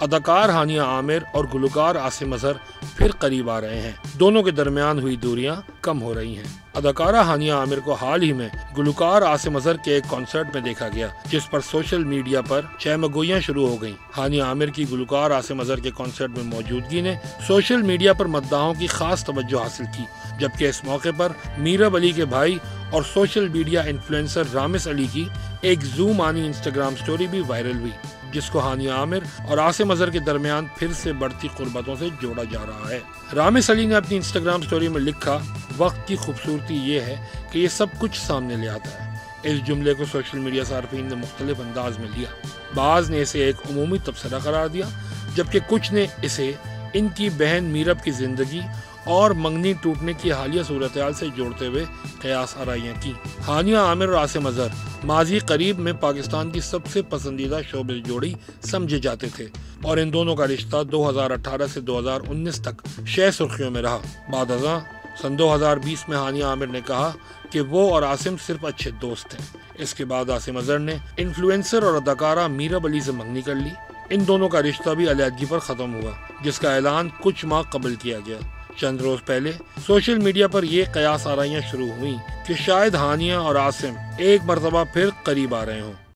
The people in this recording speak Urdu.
اداکار ہانیہ عامر اور گلوکار عاصم اظہر پھر قریب آ رہے ہیں، دونوں کے درمیان ہوئی دوریاں کم ہو رہی ہیں۔ اداکارہ ہانیہ عامر کو حال ہی میں گلوکار عاصم اظہر کے ایک کنسرٹ میں دیکھا گیا، جس پر سوشل میڈیا پر چہمگوئیاں شروع ہو گئیں۔ ہانیہ عامر کی گلوکار عاصم اظہر کے کنسرٹ میں موجودگی نے سوشل میڈیا پر مداحوں کی خاص توجہ حاصل کی، جبکہ اس موقع پر میرب علی کے بھائی اور سوشل میڈیا انفلوئنسر رامس علی کی ایک زوم آنی انسٹاگرام سٹوری بھی وائرل ہوئی، جس کو ہانیہ عامر اور عاصم اظہر کے درمیان پھر سے بڑھتی قربتوں سے جوڑا جا رہا ہے۔ رامس علی نے اپنی انسٹاگرام سٹوری میں لکھا، وقت کی خوبصورتی یہ ہے کہ یہ سب کچھ سامنے لے آتا ہے۔ اس جملے کو سوشل میڈیا صارفین نے مختلف انداز میں لیا۔ بعض نے اسے ایک عمومی تبصرہ قرار دیا، جبکہ کچھ نے اسے ان کی بہن میرب کی زندگی اور منگنی ٹوٹنے کی حالیہ صورتحال سے جوڑتے ہوئے قیاس آرائیاں کی۔ ہانیہ عامر اور عاصم اظہر ماضی قریب میں پاکستان کی سب سے پسندیدہ شوبز جوڑی سمجھے جاتے تھے، اور ان دونوں کا رشتہ 2018 سے 2019 تک شہ سرخیوں میں رہا۔ بعد ازاں سن 2020 میں ہانیہ عامر نے کہا کہ وہ اور عاصم صرف اچھے دوست ہیں۔ اس کے بعد عاصم اظہر نے انفلوئنسر اور اداکارہ میرب علی سے منگنی کر لی۔ ان دونوں کا رشتہ بھی علیحدگی پر ختم ہوا، جس کا اعلان کچھ ماہ قبل کیا گیا۔ چند روز پہلے سوشل میڈیا پر یہ قیاس آرائیاں شروع ہوئیں کہ شاید ہانیہ اور عاصم ایک مرتبہ پھر قریب آ رہے ہوں۔